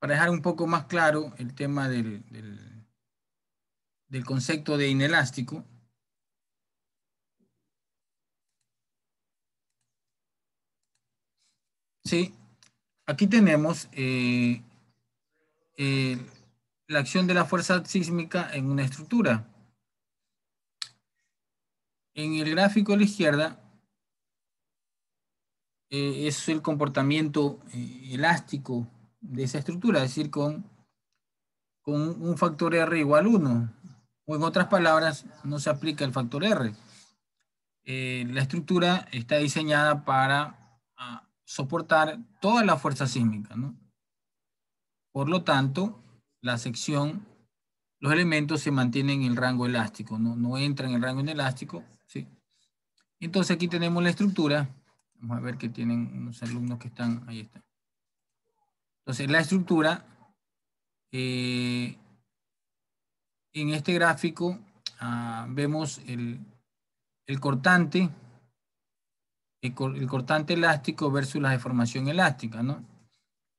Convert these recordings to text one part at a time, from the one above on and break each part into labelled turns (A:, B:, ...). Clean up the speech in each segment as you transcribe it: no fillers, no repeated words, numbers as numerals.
A: para dejar un poco más claro el tema del concepto de inelástico. Sí, aquí tenemos eh, la acción de la fuerza sísmica en una estructura. En el gráfico a la izquierda es el comportamiento elástico de esa estructura, es decir, con un factor R igual 1. O en otras palabras, no se aplica el factor R. La estructura está diseñada para soportar toda la fuerza sísmica, ¿no? Por lo tanto, la sección, los elementos se mantienen en el rango elástico, no entran en el rango inelástico, ¿sí? Entonces aquí tenemos la estructura. Vamos a ver que tienen unos alumnos que están, ahí está. Entonces la estructura, en este gráfico vemos el cortante, el cortante elástico versus la deformación elástica, ¿no?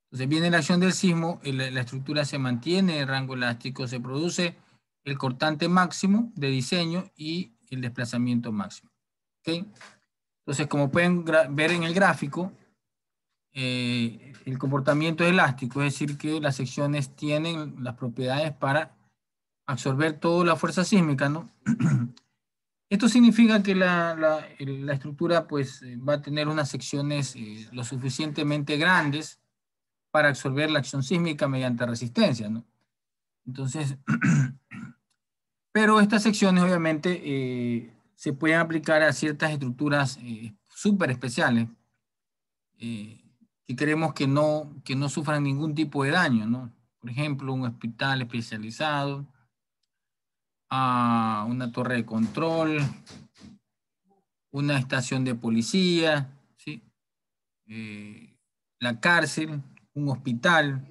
A: Entonces viene la acción del sismo, la estructura se mantiene en el rango elástico, se produce el cortante máximo de diseño y el desplazamiento máximo. ¿Okay? Entonces, como pueden ver en el gráfico, el comportamiento es elástico, es decir, que las secciones tienen las propiedades para absorber toda la fuerza sísmica, ¿no? Esto significa que la estructura pues, va a tener unas secciones lo suficientemente grandes para absorber la acción sísmica mediante resistencia, ¿no? Entonces, pero estas secciones obviamente se pueden aplicar a ciertas estructuras súper especiales que queremos que no sufran ningún tipo de daño, ¿no? Por ejemplo, un hospital especializado, una torre de control, una estación de policía, ¿sí? La cárcel, un hospital.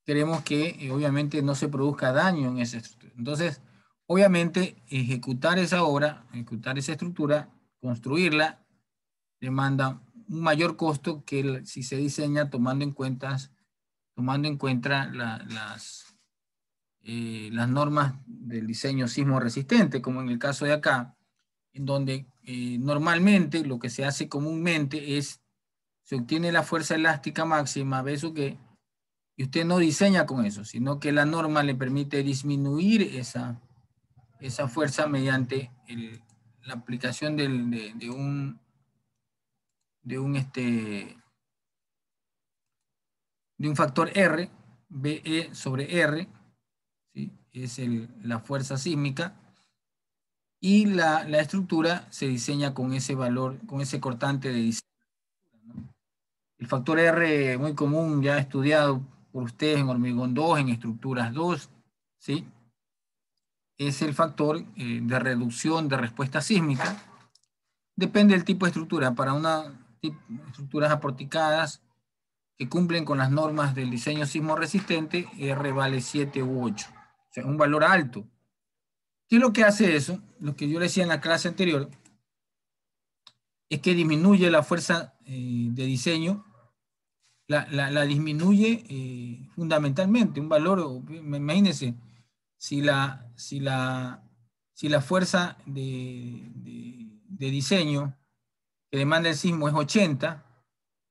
A: Queremos que obviamente no se produzca daño en esa estructura. Entonces, obviamente, ejecutar esa obra, ejecutar esa estructura, construirla, demanda un mayor costo que si se diseña tomando en cuenta las normas del diseño sismo resistente, como en el caso de acá, en donde normalmente lo que se hace comúnmente es se obtiene la fuerza elástica máxima, ¿ves? Que y usted no diseña con eso, sino que la norma le permite disminuir esa fuerza mediante la aplicación de un factor R, BE sobre R, ¿sí? Es la fuerza sísmica, y la estructura se diseña con ese valor, con ese cortante de diseño, ¿no? El factor R muy común, ya estudiado por ustedes en hormigón 2, en estructuras 2, ¿sí? Es el factor de reducción de respuesta sísmica. Depende del tipo de estructura. Para estructuras aporticadas que cumplen con las normas del diseño sismo resistente, R vale 7 u 8. O sea, un valor alto. ¿Qué es lo que hace eso? Lo que yo le decía en la clase anterior es que disminuye la fuerza de diseño, la disminuye fundamentalmente. Un valor, imagínense, si la fuerza de diseño que demanda el sismo es 80,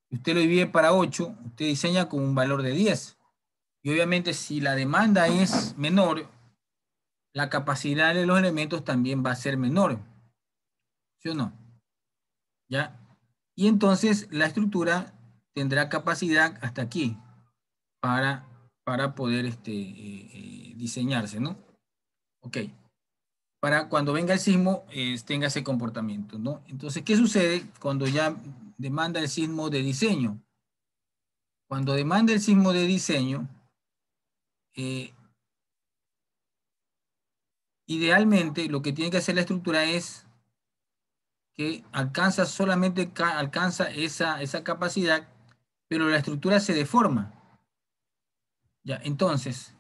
A: y usted lo divide para 8, usted diseña con un valor de 10. Y obviamente si la demanda es menor, la capacidad de los elementos también va a ser menor. ¿Sí o no? ¿Ya? Y entonces la estructura tendrá capacidad hasta aquí para poder diseñarse, ¿no? Ok. Para cuando venga el sismo tenga ese comportamiento, ¿no? Entonces, ¿qué sucede cuando ya demanda el sismo de diseño? Cuando demanda el sismo de diseño, idealmente lo que tiene que hacer la estructura es que solamente alcanza esa capacidad, pero la estructura se deforma. Ya, entonces,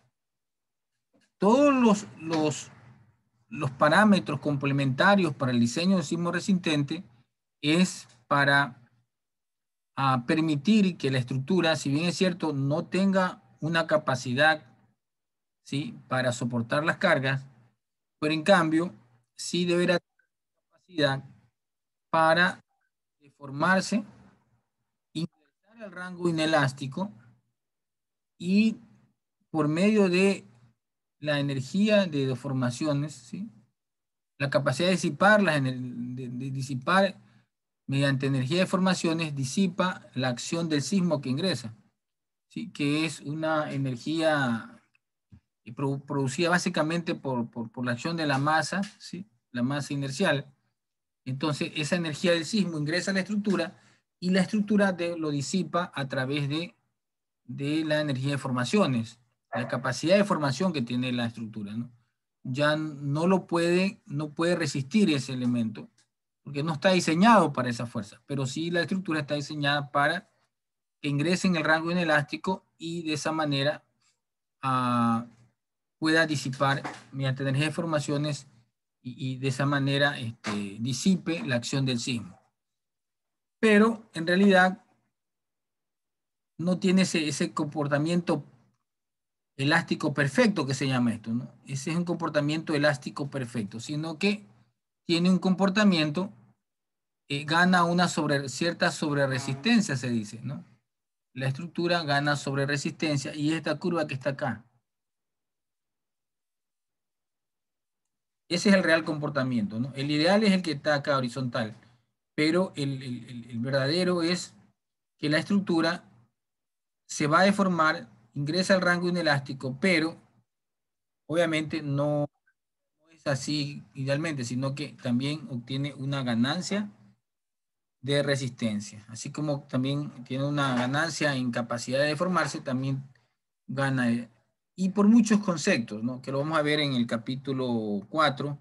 A: todos los parámetros complementarios para el diseño de sismo resistente es para a permitir que la estructura, si bien es cierto, no tenga una capacidad, ¿sí?, para soportar las cargas, pero en cambio sí deberá tener capacidad para deformarse, ingresar al rango inelástico y por medio de la energía de deformaciones, ¿sí?, la capacidad de disipar, de disipar mediante energía de deformaciones, disipa la acción del sismo que ingresa, ¿sí?, que es una energía producida básicamente por la acción de la masa, ¿sí?, la masa inercial. Entonces, esa energía del sismo ingresa a la estructura y la estructura lo disipa a través de la energía de formaciones, la capacidad de formación que tiene la estructura, ¿no? Ya no puede resistir ese elemento, porque no está diseñado para esa fuerza, pero sí la estructura está diseñada para que ingrese en el rango inelástico y de esa manera pueda disipar mediante energía de formaciones y de esa manera disipe la acción del sismo. Pero en realidad no tiene ese comportamiento elástico perfecto que se llama esto, ¿no? Ese es un comportamiento elástico perfecto, sino que tiene un comportamiento, gana una cierta sobreresistencia, se dice, ¿no? La estructura gana sobreresistencia y esta curva que está acá. Ese es el real comportamiento, ¿no? El ideal es el que está acá horizontal, pero el verdadero es que la estructura se va a deformar, ingresa al rango inelástico, pero obviamente no es así idealmente, sino que también obtiene una ganancia de resistencia. Así como también tiene una ganancia en capacidad de deformarse, también gana. Y por muchos conceptos, ¿no?, que lo vamos a ver en el capítulo 4.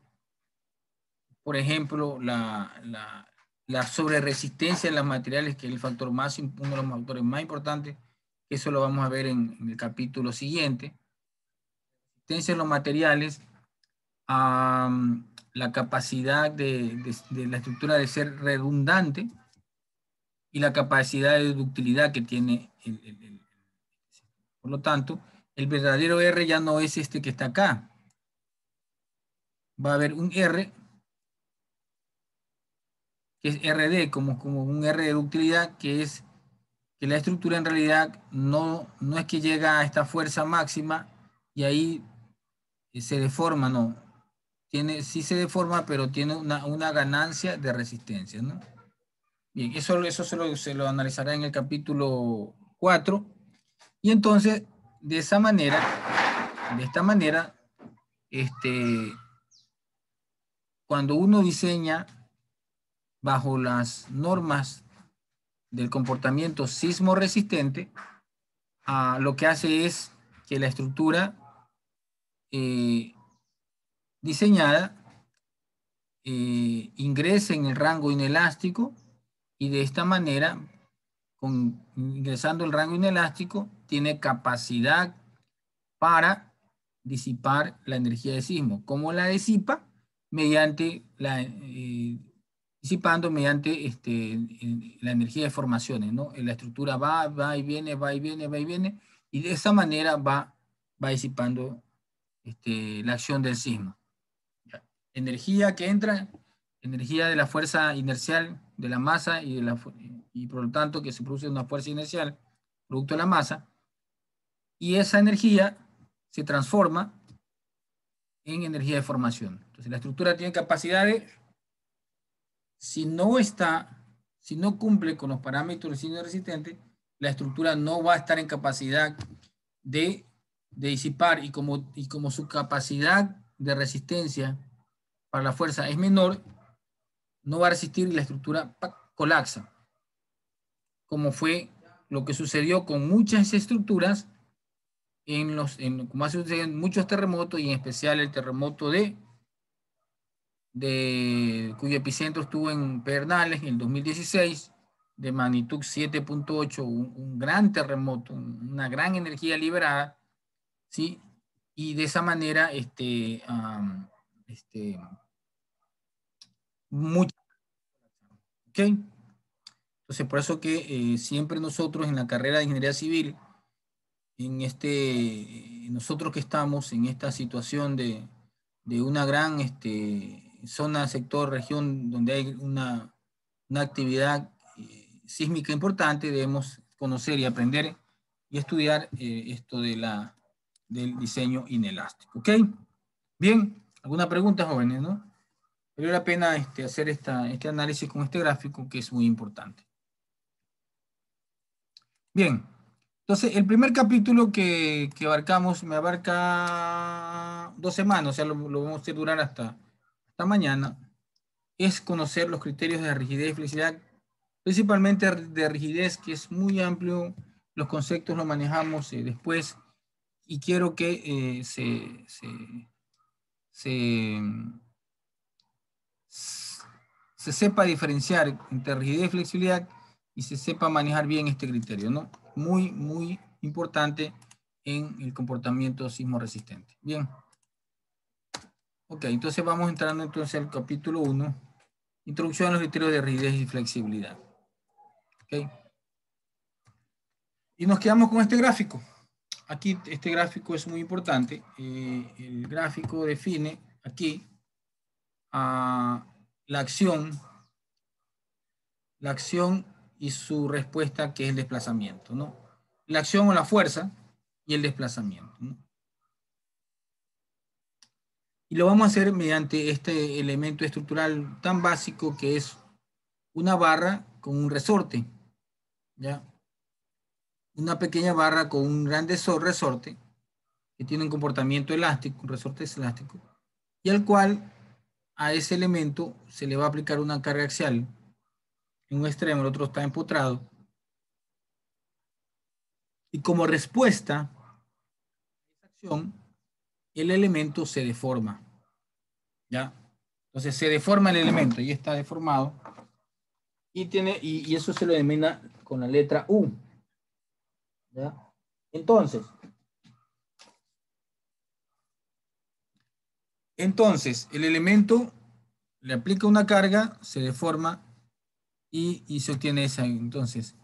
A: Por ejemplo, la sobreresistencia en los materiales, que es uno de los factores más importantes, que eso lo vamos a ver en el capítulo siguiente. Resistencia en los materiales, la capacidad de la estructura de ser redundante y la capacidad de ductilidad que tiene por lo tanto, el verdadero R ya no es este que está acá. Va a haber un R que es RD, como un R de ductilidad, que es que la estructura en realidad no es que llega a esta fuerza máxima y ahí se deforma, no. Sí se deforma, pero tiene una ganancia de resistencia, ¿no? Bien, eso se lo analizará en el capítulo 4. Y entonces, de esta manera, cuando uno diseña bajo las normas del comportamiento sismo resistente, lo que hace es que la estructura diseñada ingrese en el rango inelástico y de esta manera, ingresando el rango inelástico, tiene capacidad para disipar la energía de sismo. ¿Cómo la disipa? Disipando mediante la energía de formaciones, ¿no? La estructura va y viene, va y viene, va y viene, y de esa manera va disipando la acción del sismo. Energía que entra, energía de la fuerza inercial de la masa y por lo tanto que se produce una fuerza inercial producto de la masa, y esa energía se transforma en energía de formación. Entonces la estructura tiene capacidad de, si no cumple con los parámetros de sismo resistente, la estructura no va a estar en capacidad de disipar, y como su capacidad de resistencia para la fuerza es menor, no va a resistir y la estructura colapsa, como fue lo que sucedió con muchas estructuras como ha sucedido en muchos terremotos, y en especial el terremoto cuyo epicentro estuvo en Pedernales en el 2016, de magnitud 7.8, un gran terremoto, una gran energía liberada, ¿sí? Y de esa manera, mucho, ¿ok? Entonces, por eso que siempre nosotros en la carrera de Ingeniería Civil, nosotros que estamos en esta situación de una gran zona, sector, región donde hay una actividad sísmica importante, debemos conocer y aprender y estudiar esto del diseño inelástico. ¿Ok? Bien, ¿alguna pregunta, jóvenes? ¿No? Vale la pena hacer este análisis con este gráfico que es muy importante. Bien, entonces el primer capítulo que abarcamos me abarca 2 semanas, o sea, lo vamos a hacer durar hasta mañana, es conocer los criterios de rigidez y flexibilidad, principalmente de rigidez, que es muy amplio, los conceptos los manejamos después, y quiero que se sepa diferenciar entre rigidez y flexibilidad y se sepa manejar bien este criterio, ¿no? Muy, muy importante en el comportamiento sismo resistente. Bien. Ok, entonces vamos entrando entonces al capítulo 1, introducción a los criterios de rigidez y flexibilidad. Ok. Y nos quedamos con este gráfico. Aquí este gráfico es muy importante. El gráfico define aquí la acción y su respuesta, que es el desplazamiento, ¿no? La acción o la fuerza y el desplazamiento, ¿no? Y lo vamos a hacer mediante este elemento estructural tan básico que es una barra con un resorte, ¿ya? Una pequeña barra con un gran resorte que tiene un comportamiento elástico, un resorte elástico, y al cual a ese elemento se le va a aplicar una carga axial en un extremo, el otro está empotrado, y como respuesta a esa acción, el elemento se deforma, ¿ya? Entonces se deforma el elemento y está deformado y eso se lo denomina con la letra U, ¿ya? Entonces el elemento le aplica una carga, se deforma y se obtiene esa. Entonces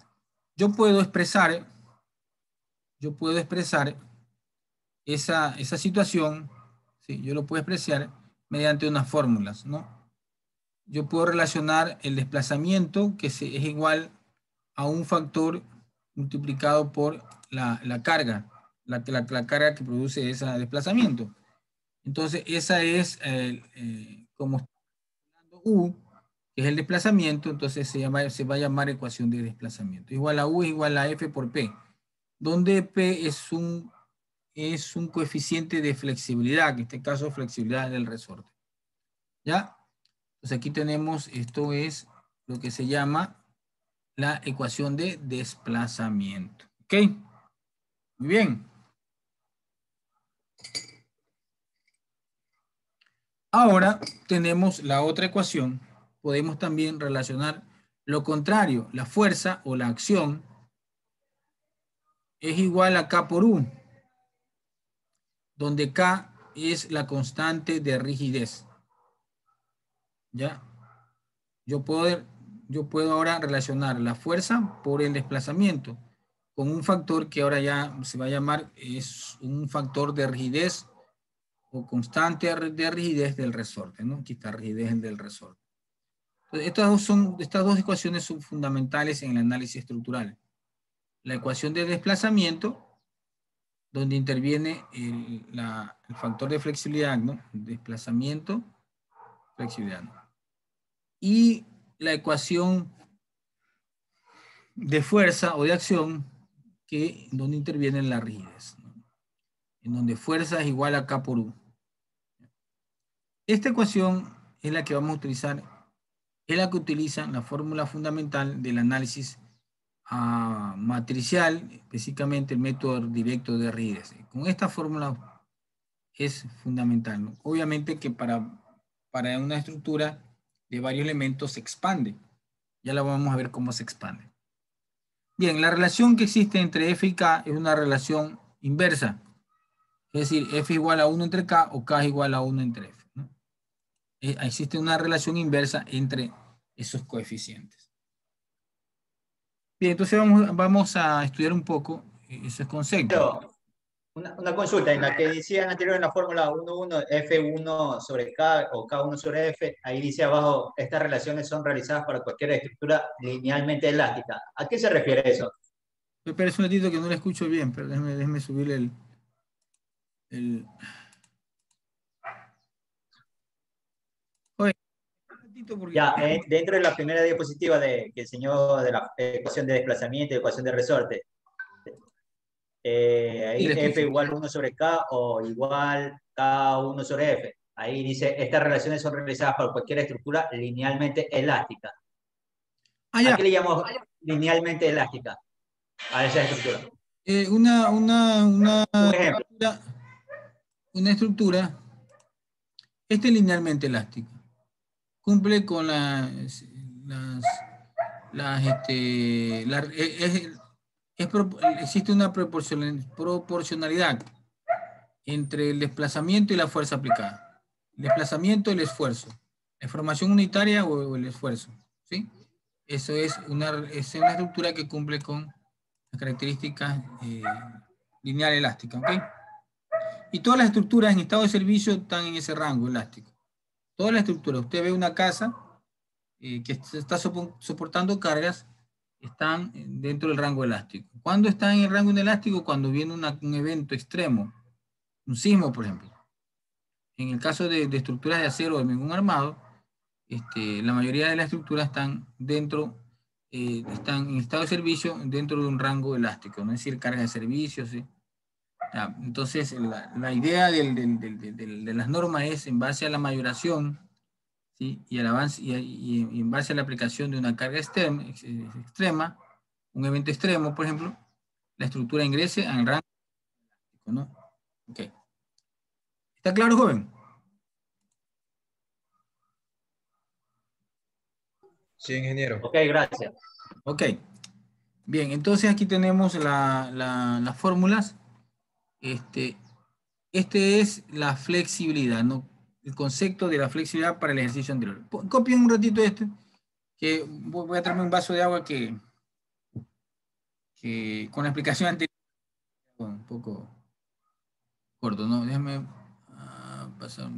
A: yo puedo expresar esa situación, ¿sí? Yo lo puedo expresar mediante unas fórmulas, ¿no? Yo puedo relacionar el desplazamiento, que es igual a un factor multiplicado por la carga, la carga que produce ese desplazamiento. Entonces, esa es como U, que es el desplazamiento, entonces se va a llamar ecuación de desplazamiento. Igual a U es igual a F por P, donde P es un coeficiente de flexibilidad, en este caso flexibilidad del resorte. ¿Ya? Entonces aquí tenemos, esto es lo que se llama la ecuación de desplazamiento. ¿Ok? Muy bien. Ahora tenemos la otra ecuación. Podemos también relacionar lo contrario, la fuerza o la acción es igual a K por U, donde K es la constante de rigidez. ¿Ya? Yo puedo ahora relacionar la fuerza por el desplazamiento con un factor que ahora ya se va a llamar, es un factor de rigidez o constante de rigidez del resorte, ¿no? Aquí está rigidez del resorte. Entonces, estas dos ecuaciones son fundamentales en el análisis estructural. La ecuación de desplazamiento, donde interviene el factor de flexibilidad, ¿no? Desplazamiento, flexibilidad, ¿no? Y la ecuación de fuerza o de acción, donde interviene la rigidez, ¿no? En donde fuerza es igual a K por U. Esta ecuación es la que vamos a utilizar, es la que utiliza la fórmula fundamental del análisis matricial, específicamente el método directo de rigidez. Con esta fórmula es fundamental, ¿no? Obviamente que para una estructura de varios elementos se expande. Ya la vamos a ver cómo se expande. Bien, la relación que existe entre F y K es una relación inversa. Es decir, F igual a 1 entre K o K igual a 1 entre F, ¿no? Existe una relación inversa entre esos coeficientes. Bien, entonces vamos a estudiar un poco esos conceptos.
B: Pero una consulta, en la que decían anterior en la fórmula 1,1, F1 sobre K o K1 sobre F, ahí dice abajo, estas relaciones son realizadas para cualquier estructura linealmente elástica. ¿A qué se refiere eso?
A: Me parece un ratito que no lo escucho bien, pero déjeme subirle el... Oye, un ratito porque...
B: Ya, dentro de la primera diapositiva que enseñó de la ecuación de desplazamiento y ecuación de resorte,
A: Sí,
B: ahí
A: le
B: F
A: escucho.
B: igual 1 sobre K o igual K1 sobre F. Ahí dice, estas relaciones son realizadas por cualquier estructura linealmente elástica.
A: Ah,
B: ¿A
A: ya.
B: qué le llamamos linealmente elástica? A esa estructura. Un ejemplo.
A: Estructura, una estructura, esta es linealmente elástica. Cumple con existe una proporcionalidad entre el desplazamiento y la fuerza aplicada. El desplazamiento, el esfuerzo. La formación unitaria o el esfuerzo. ¿Sí? Eso es una estructura que cumple con las características lineal elástica. ¿Ok? Y todas las estructuras en estado de servicio están en ese rango elástico. Todas las estructuras. Usted ve una casa que está soportando cargas, están dentro del rango elástico. ¿Cuándo están en el rango inelástico? Cuando viene un evento extremo, un sismo, por ejemplo. En el caso de estructuras de acero o de hormigón armado, la mayoría de las estructuras están en estado de servicio dentro de un rango elástico, no es decir, carga de servicios. ¿Sí? Entonces, la idea de las normas es en base a la mayoración, ¿sí? Y al avance y en base a la aplicación de una carga extrema, un evento extremo, por ejemplo, la estructura ingrese al rango, ¿no? Ok. ¿Está claro, joven?
C: Sí, ingeniero.
B: Ok, gracias.
A: Ok. Bien, entonces aquí tenemos las fórmulas. Este, este es la flexibilidad, ¿no? El concepto de la flexibilidad para el ejercicio anterior. Copien un ratito que voy a traerme un vaso de agua que con la explicación anterior, un poco corto, ¿no? Déjame pasar.